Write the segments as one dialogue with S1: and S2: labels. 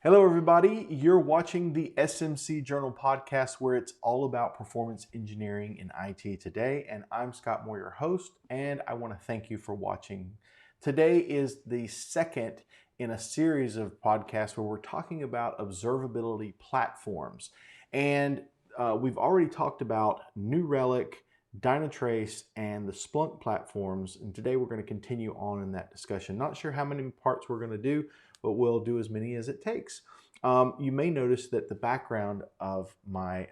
S1: Hello, everybody. You're watching the SMC Journal podcast, where it's all about performance engineering in IT today. And I'm Scott Moore, your host, and I want to thank you for watching. Today is the second in a series of podcasts where we're talking about observability platforms. And we've already talked about New Relic, Dynatrace, and the Splunk platforms. And today we're going to continue on in that discussion. Not sure how many parts we're going to do, but we'll do as many as it takes. You may notice that the background of my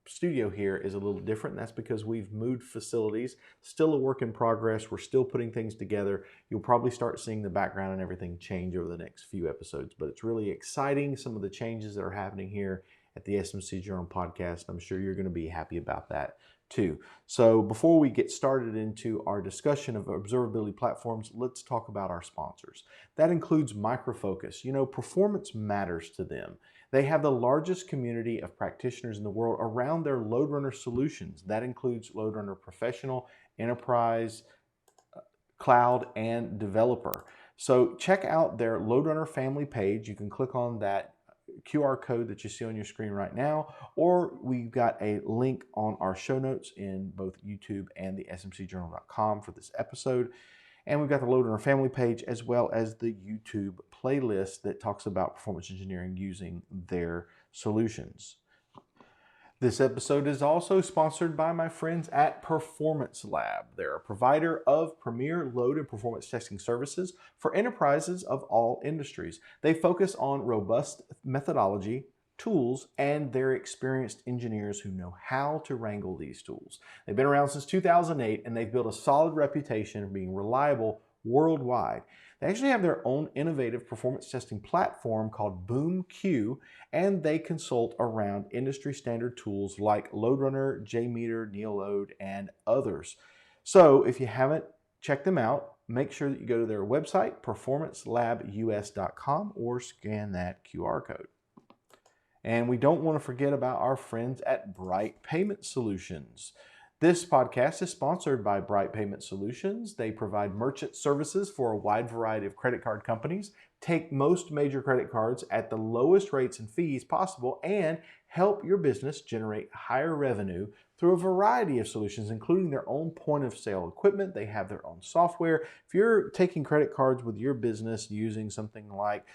S1: studio here is a little different. That's because we've moved facilities. Still a work in progress. We're still putting things together. You'll probably start seeing the background and everything change over the next few episodes, but it's really exciting, some of the changes that are happening here at the SMC Journal podcast. I'm sure you're going to be happy about that too. So before we get started into our discussion of observability platforms, let's talk about our sponsors. That includes Micro Focus. You know, performance matters to them. They have the largest community of practitioners in the world around their LoadRunner solutions. That includes LoadRunner Professional, Enterprise, Cloud, and Developer. So check out their LoadRunner family page. You can click on that QR code that you see on your screen right now, or we've got a link on our show notes in both YouTube and the smcjournal.com for this episode. And we've got the LoadRunner family page as well as the YouTube playlist that talks about performance engineering using their solutions. This episode is also sponsored by my friends at Performance Lab. They're a provider of premier load and performance testing services for enterprises of all industries. They focus on robust methodology, tools, and their experienced engineers who know how to wrangle these tools. They've been around since 2008, and they've built a solid reputation of being reliable worldwide. They actually have their own innovative performance testing platform called BoomQ, and they consult around industry standard tools like LoadRunner, JMeter, NeoLoad, and others. So if you haven't checked them out, make sure that you go to their website, performancelabus.com, or scan that QR code. And we don't want to forget about our friends at Bright Payment Solutions. This podcast is sponsored by Bright Payment Solutions. They provide merchant services for a wide variety of credit card companies, take most major credit cards at the lowest rates and fees possible, and help your business generate higher revenue through a variety of solutions, including their own point of sale equipment. They have their own software. If you're taking credit cards with your business using something like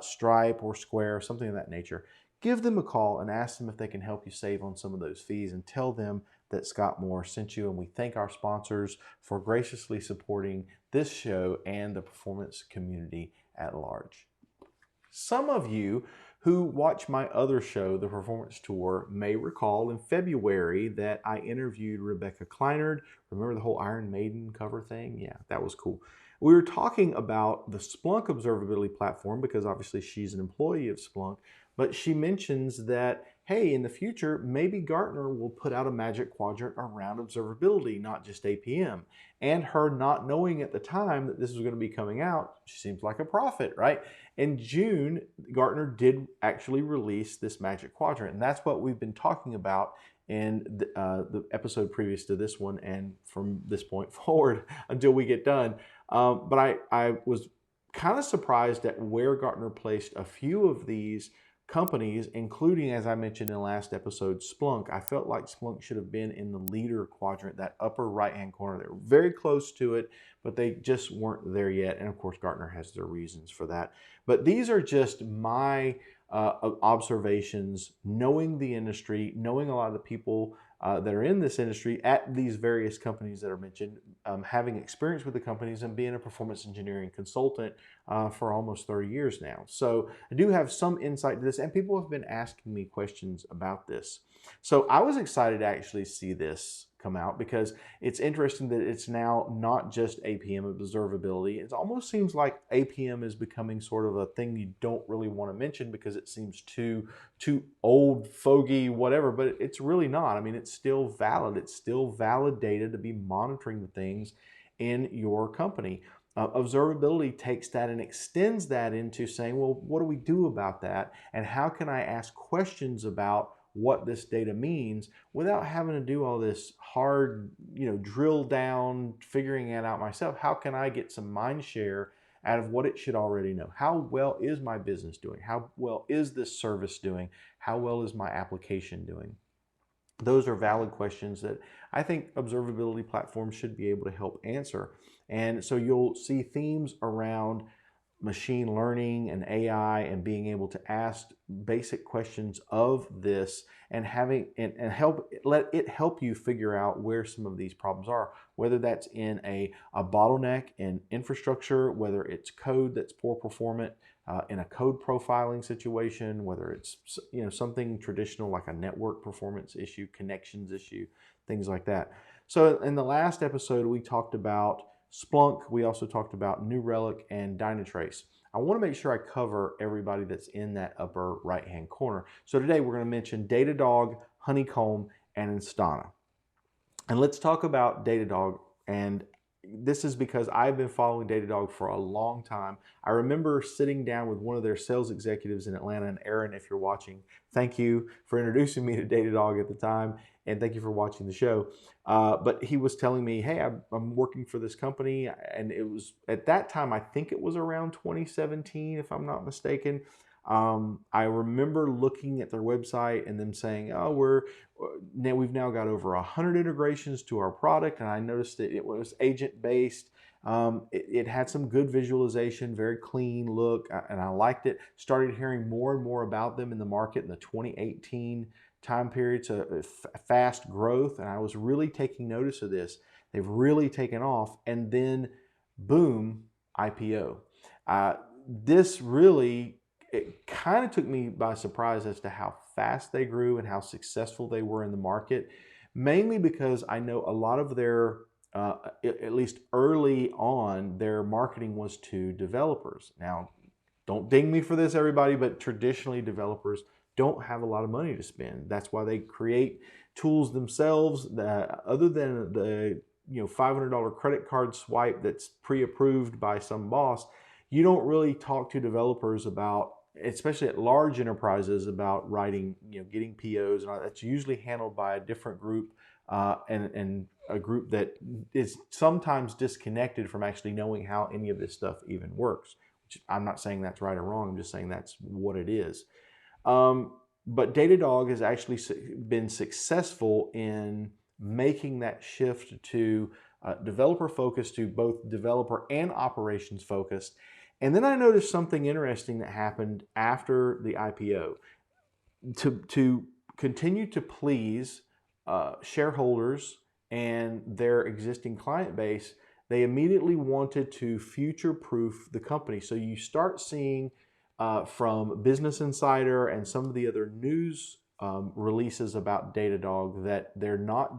S1: Stripe or Square or something of that nature, give them a call and ask them if they can help you save on some of those fees, and tell them that Scott Moore sent you. And we thank our sponsors for graciously supporting this show and the performance community at large. Some of you who watch my other show, The Performance Tour, may recall in February that I interviewed Rebecca Kleinert. Remember the whole Iron Maiden cover thing? Yeah, that was cool. We were talking about the Splunk observability platform because obviously she's an employee of Splunk, but she mentions that, hey, in the future, maybe Gartner will put out a magic quadrant around observability, not just APM. And her not knowing at the time that this was going to be coming out, she seems like a prophet, right? In June, Gartner did actually release this magic quadrant, and that's what we've been talking about in the episode previous to this one, and from this point forward until we get done. But I was kind of surprised at where Gartner placed a few of these companies, including, as I mentioned in the last episode, Splunk. I felt like Splunk should have been in the leader quadrant, that upper right-hand corner. They were very close to it, but they just weren't there yet. And of course, Gartner has their reasons for that. But these are just my observations, knowing the industry, knowing a lot of the people that are in this industry at these various companies that are mentioned, having experience with the companies and being a performance engineering consultant for almost 30 years now. So I do have some insight to this, and people have been asking me questions about this. So I was excited to actually see this come out because it's interesting that it's now not just APM observability. It almost seems like APM is becoming sort of a thing you don't really want to mention because it seems too old, fogey, whatever, but it's really not. I mean, it's still valid. It's still valid data to be monitoring the things in your company. Observability takes that and extends that into saying, well, what do we do about that? And how can I ask questions about what this data means without having to do all this hard, drill down, figuring it out myself? How can I get some mind share out of what it should already know. How well is my business doing? How well is this service doing? How well is my application doing? Those are valid questions that I think observability platforms should be able to help answer. And so you'll see themes around machine learning and AI and being able to ask basic questions of this and let it help you figure out where some of these problems are, whether that's in a bottleneck in infrastructure, whether it's code that's poor performant in a code profiling situation, whether it's something traditional like a network performance issue, connections issue, things like that. So in the last episode, we talked about Splunk. We also talked about New Relic and Dynatrace. I want to make sure I cover everybody that's in that upper right-hand corner. So today we're going to mention Datadog, Honeycomb, and Instana. And let's talk about Datadog. And this is because I've been following Datadog for a long time. I remember sitting down with one of their sales executives in Atlanta, and Aaron, if you're watching, thank you for introducing me to Datadog at the time, and thank you for watching the show. But he was telling me, hey, I'm working for this company, and it was, at that time, I think it was around 2017, if I'm not mistaken. I remember looking at their website and them saying, oh, we've now got over 100 integrations to our product, and I noticed that it was agent-based. It had some good visualization, very clean look, and I liked it. Started hearing more and more about them in the market in the 2018 time period, so fast growth, and I was really taking notice of this. They've really taken off, and then boom, IPO. This really, it kind of took me by surprise as to how fast they grew and how successful they were in the market, mainly because I know a lot of their, at least early on, their marketing was to developers. Now, don't ding me for this, everybody, but traditionally developers don't have a lot of money to spend. That's why they create tools themselves that, other than the $500 credit card swipe that's pre-approved by some boss, you don't really talk to developers about, especially at large enterprises, about writing, getting POs, and all that's usually handled by a different group, and a group that is sometimes disconnected from actually knowing how any of this stuff even works. Which I'm not saying that's right or wrong. I'm just saying that's what it is. But Datadog has actually been successful in making that shift to developer focused, to both developer and operations focused. And then I noticed something interesting that happened after the IPO. To continue to please shareholders and their existing client base, they immediately wanted to future-proof the company. So you start seeing from Business Insider and some of the other news releases about Datadog that they're not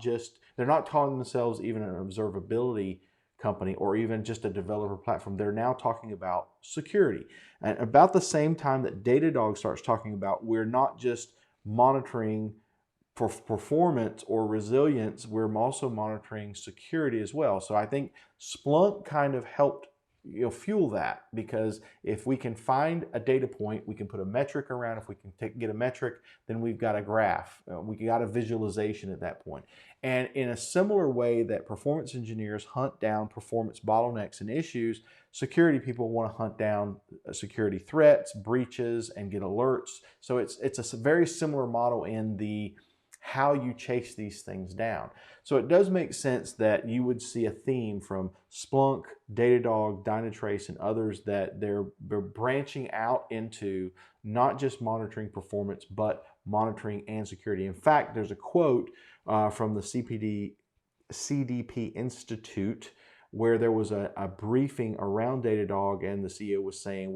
S1: calling themselves even an observability company or even just a developer platform. They're now talking about security. And about the same time that Datadog starts talking about, we're not just monitoring for performance or resilience, we're also monitoring security as well. So I think Splunk kind of helped fuel that, because if we can find a data point, we can put a metric around. If we can get a metric, then we've got a graph. We got a visualization at that point. And in a similar way that performance engineers hunt down performance bottlenecks and issues, security people want to hunt down security threats, breaches, and get alerts. So it's a very similar model in the how you chase these things down. So it does make sense that you would see a theme from Splunk, Datadog, Dynatrace, and others that they're branching out into not just monitoring performance, but monitoring and security. In fact, there's a quote from the CDP Institute where there was a briefing around Datadog, and the CEO was saying,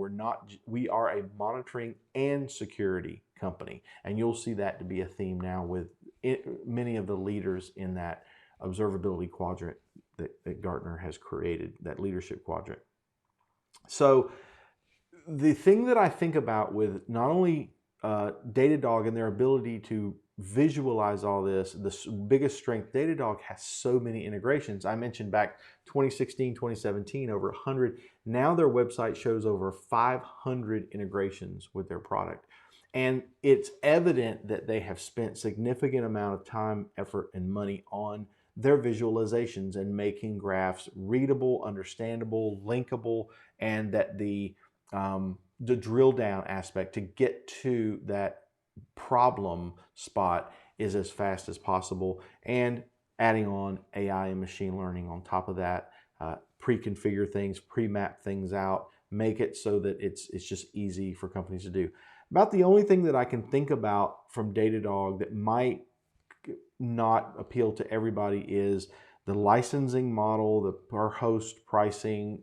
S1: we are a monitoring and security company. And you'll see that to be a theme now with many of the leaders in that observability quadrant that Gartner has created, that leadership quadrant. So the thing that I think about with not only Datadog and their ability to visualize all this, the biggest strength, Datadog has so many integrations. I mentioned back 2016, 2017, over 100. Now their website shows over 500 integrations with their product. And it's evident that they have spent significant amount of time, effort, and money on their visualizations and making graphs readable, understandable, linkable, and that the drill down aspect to get to that problem spot is as fast as possible, and adding on AI and machine learning on top of that, pre-configure things, pre-map things out, make it so that it's just easy for companies to do. About the only thing that I can think about from Datadog that might not appeal to everybody is the licensing model, the per host pricing.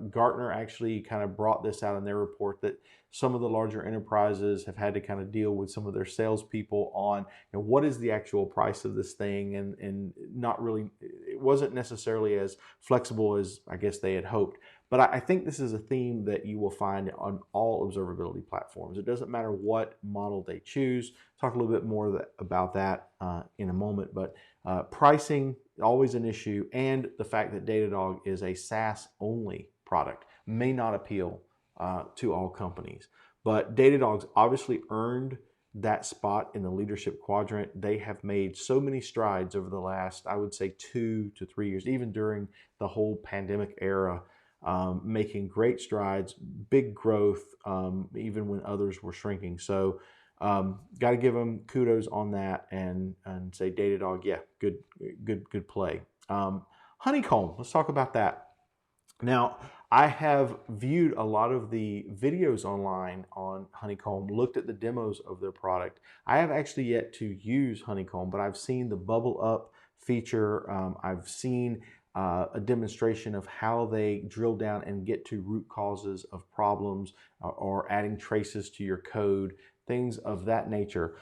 S1: Gartner actually kind of brought this out in their report that some of the larger enterprises have had to kind of deal with some of their salespeople on, what is the actual price of this thing, and not really, it wasn't necessarily as flexible as I guess they had hoped. But I think this is a theme that you will find on all observability platforms. It doesn't matter what model they choose. Talk a little bit more about that in a moment, but pricing, always an issue, and the fact that Datadog is a SaaS-only product may not appeal to all companies. But Datadog's obviously earned that spot in the leadership quadrant. They have made so many strides over the last, I would say, 2 to 3 years, even during the whole pandemic era, making great strides, big growth, even when others were shrinking. So got to give them kudos on that, and say Datadog, yeah, good play. Honeycomb, let's talk about that. Now, I have viewed a lot of the videos online on Honeycomb, looked at the demos of their product. I have actually yet to use Honeycomb, but I've seen the bubble up feature. I've seen a demonstration of how they drill down and get to root causes of problems, or adding traces to your code, things of that nature.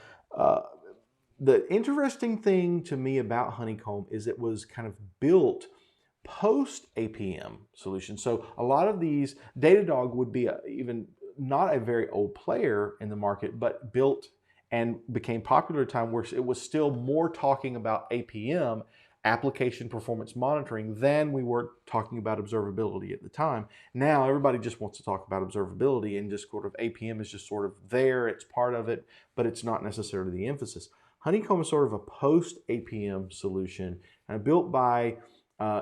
S1: The interesting thing to me about Honeycomb is it was kind of built post APM solution. So a lot of these, Datadog would be even not a very old player in the market, but built and became popular at a time where it was still more talking about APM, application performance monitoring, than we were talking about observability at the time. Now everybody just wants to talk about observability, and just sort of APM is just sort of there, it's part of it, but it's not necessarily the emphasis. Honeycomb is sort of a post APM solution, built by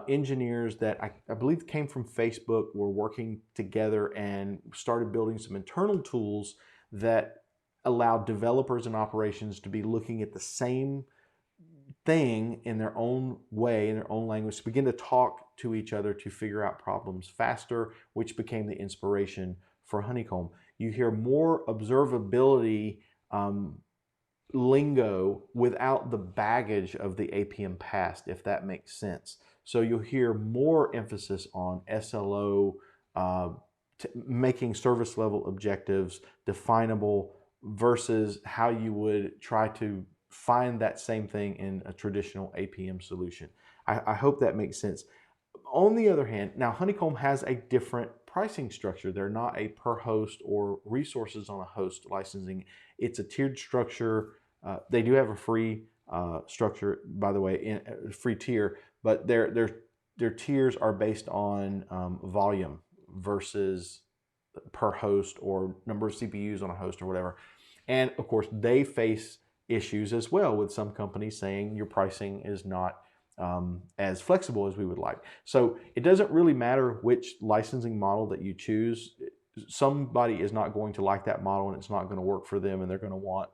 S1: engineers that I believe came from Facebook, were working together and started building some internal tools that allowed developers and operations to be looking at the same thing in their own way, in their own language, to begin to talk to each other to figure out problems faster, which became the inspiration for Honeycomb. You hear more observability lingo without the baggage of the APM past, if that makes sense. So you'll hear more emphasis on SLO, making service level objectives definable, versus how you would try to find that same thing in a traditional APM solution. I hope that makes sense. On the other hand, now Honeycomb has a different pricing structure. They're not a per host or resources on a host licensing. It's a tiered structure. They do have a free structure, by the way, a free tier, but their tiers are based on volume versus per host, or number of CPUs on a host, or whatever. And of course, they face issues as well with some companies saying your pricing is not as flexible as we would like. So it doesn't really matter which licensing model that you choose. Somebody is not going to like that model, and it's not going to work for them, and they're going to want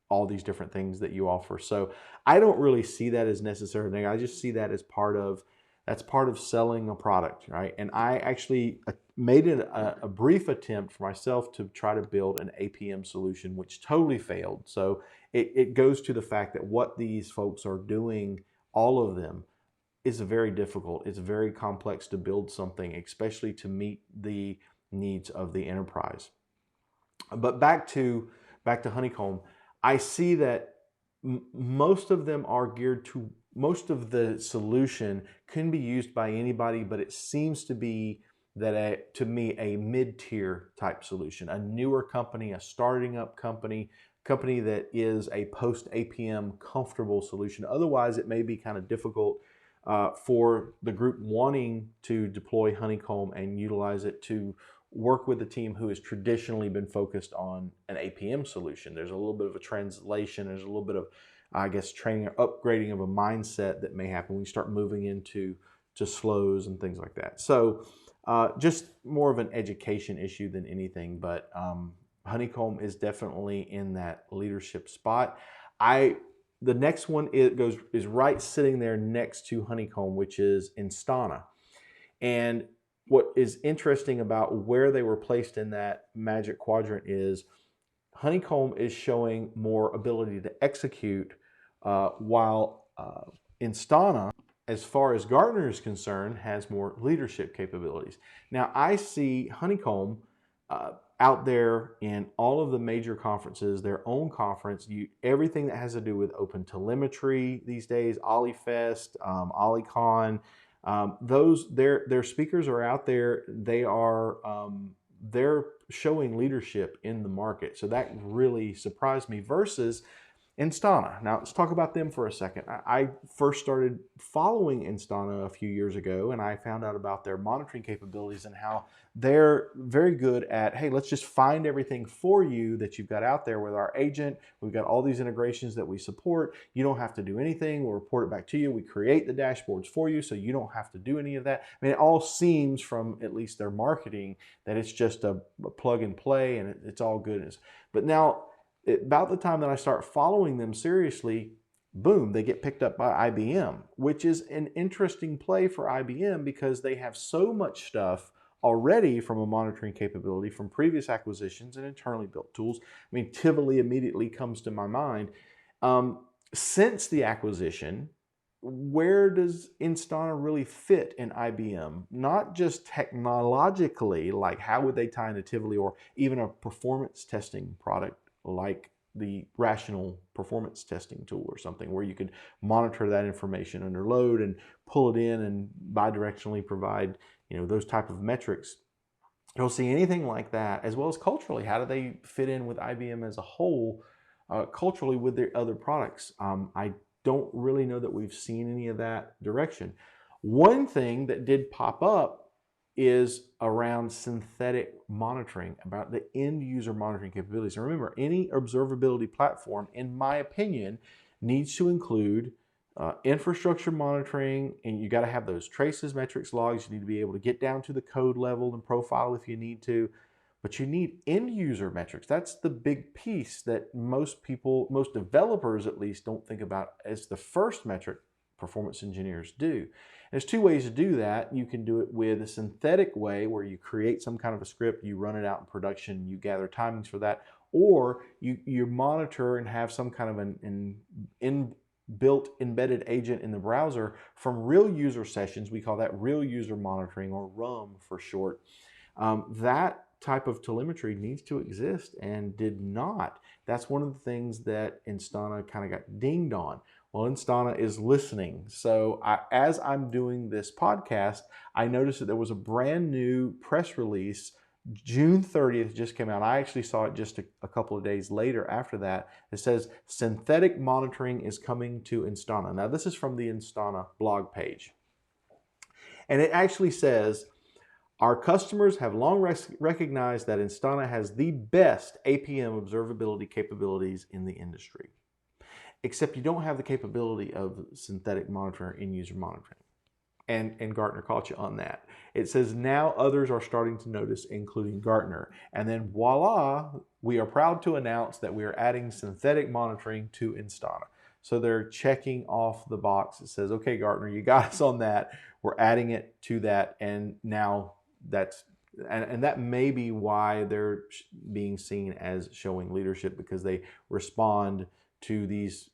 S1: all these different things that you offer. So I don't really see that as necessary. I just see that as part of selling a product, right? And I actually made a brief attempt for myself to try to build an APM solution, which totally failed. So it goes to the fact that what these folks are doing, all of them, is very difficult. It's very complex to build something, especially to meet the needs of the enterprise. But back to Honeycomb, I see that most of them are geared to, most of the solution can be used by anybody, but it seems to be that to me, a mid-tier type solution, a newer company, a starting up company that is a post-APM comfortable solution. Otherwise, it may be kind of difficult for the group wanting to deploy Honeycomb and utilize it to work with a team who has traditionally been focused on an APM solution. There's a little bit of a translation, there's a little bit of I guess, training or upgrading of a mindset that may happen when you start moving into slows and things like that. So just more of an education issue than anything, but Honeycomb is definitely in that leadership spot. The next one is right sitting there next to Honeycomb, which is Instana. And what is interesting about where they were placed in that magic quadrant is Honeycomb is showing more ability to execute, while Instana, as far as Gartner is concerned, has more leadership capabilities. Now, I see Honeycomb out there in all of the major conferences, their own conference, everything that has to do with open telemetry these days, OliFest, OliCon, their speakers are out there. They're showing leadership in the market. So that really surprised me versus Instana. Now let's talk about them for a second. I first started following Instana a few years ago, and I found out about their monitoring capabilities and how they're very good at, hey, let's just find everything for you that you've got out there with our agent. We've got all these integrations that we support. You don't have to do anything. We'll report it back to you. We create the dashboards for you, so you don't have to do any of that. I mean, it all seems from at least their marketing that it's just a plug and play and it's all good. But now, about the time that I start following them seriously, boom, they get picked up by IBM, which is an interesting play for IBM because they have so much stuff already from a monitoring capability from previous acquisitions and internally built tools. I mean, Tivoli immediately comes to my mind. Since the acquisition, where does Instana really fit in IBM? Not just technologically, like how would they tie into Tivoli or even a performance testing product like the rational performance testing tool or something where you could monitor that information under load and pull it in and bidirectionally provide, those type of metrics. You don't see anything like that, as well as culturally. How do they fit in with IBM as a whole, culturally with their other products? I don't really know that we've seen any of that direction. One thing that did pop up is around synthetic monitoring, about the end user monitoring capabilities. And remember, any observability platform, in my opinion, needs to include infrastructure monitoring, and you got to have those traces, metrics, logs. You need to be able to get down to the code level and profile if you need to, but you need end user metrics. That's the big piece that most people, most developers at least, don't think about as the first metric performance engineers do. There's two ways to do that. You can do it with a synthetic way where you create some kind of a script, you run it out in production, you gather timings for that, or you monitor and have some kind of an inbuilt embedded agent in the browser from real user sessions. We call that real user monitoring, or RUM for short. That type of telemetry needs to exist and did not. That's one of the things that Instana kind of got dinged on. Well, Instana is listening. So as I'm doing this podcast, I noticed that there was a brand new press release, June 30th just came out. I actually saw it just a couple of days later after that. It says synthetic monitoring is coming to Instana. Now this is from the Instana blog page. And it actually says, our customers have long recognized that Instana has the best APM observability capabilities in the industry. Except you don't have the capability of synthetic monitoring, end user monitoring. And Gartner caught you on that. It says now others are starting to notice, including Gartner. And then voila, we are proud to announce that we are adding synthetic monitoring to Instana. So they're checking off the box. It says, okay, Gartner, you got us on that. We're adding it to that. And now and that may be why they're being seen as showing leadership, because they respond to these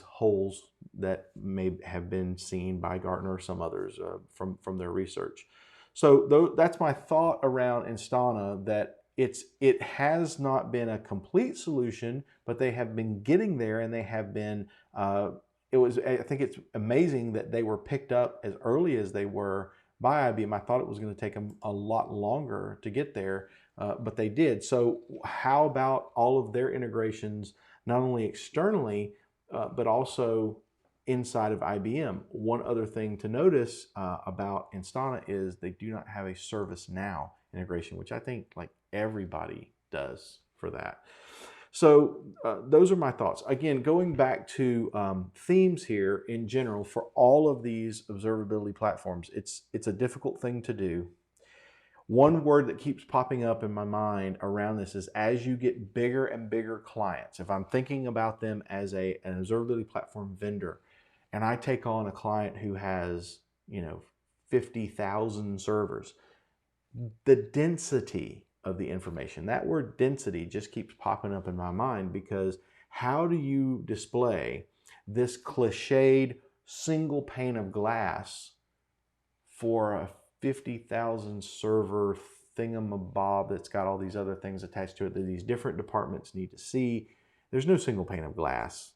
S1: holes that may have been seen by Gartner or some others from their research. So that's my thought around Instana, that it has not been a complete solution, but they have been getting there, and they have been. I think it's amazing that they were picked up as early as they were by IBM. I thought it was going to take them a lot longer to get there, but they did. So how about all of their integrations, not only externally, but also inside of IBM? One other thing to notice about Instana is they do not have a ServiceNow integration, which I think like everybody does for that. So those are my thoughts. Again, going back to themes here in general for all of these observability platforms, it's a difficult thing to do. One word that keeps popping up in my mind around this is as you get bigger and bigger clients, if I'm thinking about them as an observability platform vendor, and I take on a client who has, 50,000 servers, the density of the information, that word density just keeps popping up in my mind, because how do you display this cliched single pane of glass for a 50,000 server thingamabob that's got all these other things attached to it that these different departments need to see? There's no single pane of glass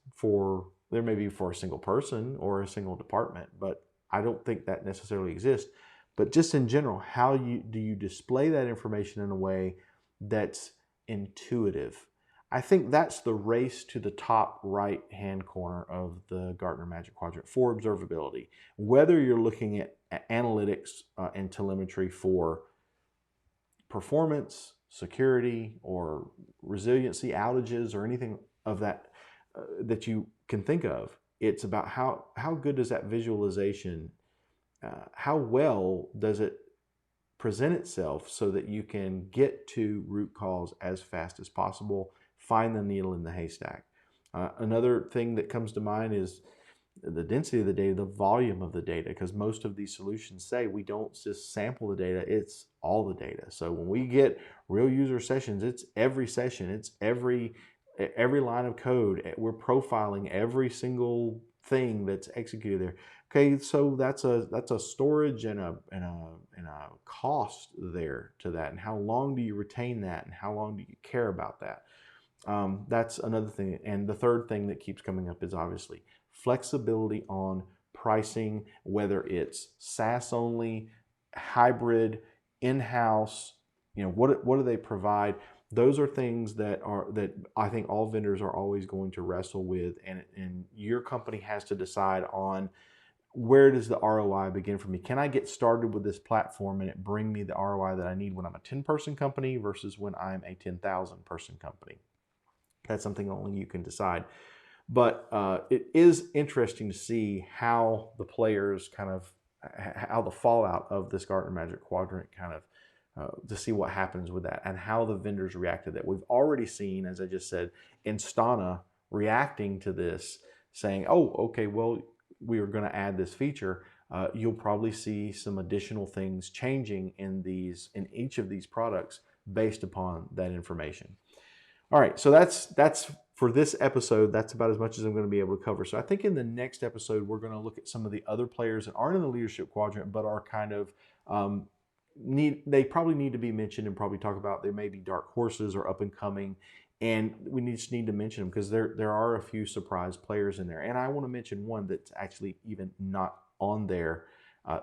S1: there may be for a single person or a single department, but I don't think that necessarily exists. But just in general, how do you display that information in a way that's intuitive? I think that's the race to the top right-hand corner of the Gartner Magic Quadrant for observability. Whether you're looking at analytics and telemetry for performance, security, or resiliency, outages, or anything of that that you can think of, it's about how good does that visualization, how well does it present itself so that you can get to root cause as fast as possible, find the needle in the haystack. Another thing that comes to mind is the density of the data, the volume of the data, because most of these solutions say we don't just sample the data, it's all the data. So when we get real user sessions, it's every session, it's every line of code. We're profiling every single thing that's executed there. Okay, so that's a storage and a cost there to that. And how long do you retain that? And how long do you care about that? That's another thing. And the third thing that keeps coming up is obviously flexibility on pricing, whether it's SaaS only, hybrid, in-house. What do they provide? Those are things that I think all vendors are always going to wrestle with, and your company has to decide on, where does the ROI begin for me? Can I get started with this platform and it bring me the ROI that I need when I'm a 10-person company versus when I'm a 10,000 person company? That's something only you can decide. But it is interesting to see how the players how the fallout of this Gartner Magic Quadrant to see what happens with that and how the vendors react to that. We've already seen, as I just said, Instana reacting to this, saying, oh, okay, well, we are going to add this feature. You'll probably see some additional things changing in each of these products based upon that information. All right, so that's for this episode. That's about as much as I'm going to be able to cover. So I think in the next episode, we're going to look at some of the other players that aren't in the leadership quadrant, but are they probably need to be mentioned and probably talk about. There may be dark horses or up and coming, and we just need to mention them because there are a few surprise players in there. And I want to mention one that's actually even not on there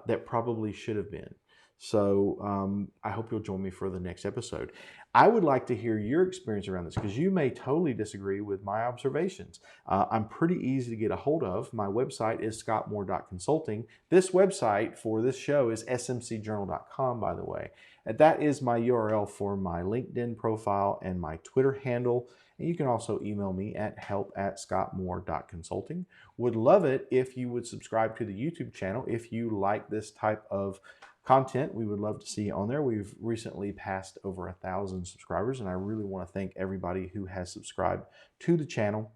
S1: that probably should have been. So I hope you'll join me for the next episode. I would like to hear your experience around this because you may totally disagree with my observations. I'm pretty easy to get a hold of. My website is scottmoore.consulting. This website for this show is smcjournal.com, by the way. And that is my URL for my LinkedIn profile and my Twitter handle. And you can also email me at help@scottmoore.consulting. Would love it if you would subscribe to the YouTube channel if you like this type of content. We would love to see you on there. We've recently passed over 1,000 subscribers, and I really want to thank everybody who has subscribed to the channel.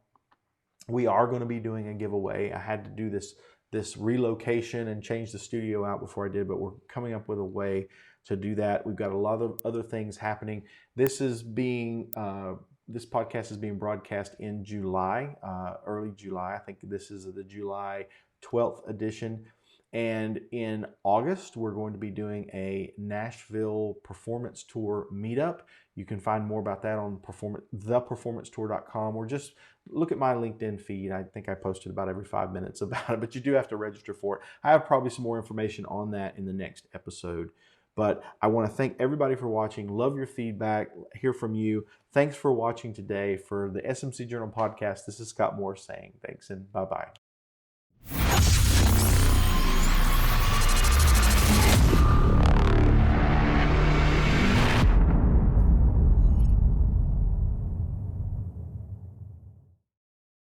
S1: We are going to be doing a giveaway. I had to do this relocation and change the studio out before I did, but we're coming up with a way to do that. We've got a lot of other things happening. This podcast is being broadcast in July, early July. I think this is the July 12th edition. And in August, we're going to be doing a Nashville Performance Tour meetup. You can find more about that on theperformancetour.com, or just look at my LinkedIn feed. I think I posted about every 5 minutes about it, but you do have to register for it. I have probably some more information on that in the next episode. But I want to thank everybody for watching. Love your feedback. Hear from you. Thanks for watching today for the SMC Journal podcast. This is Scott Moore saying thanks and bye-bye.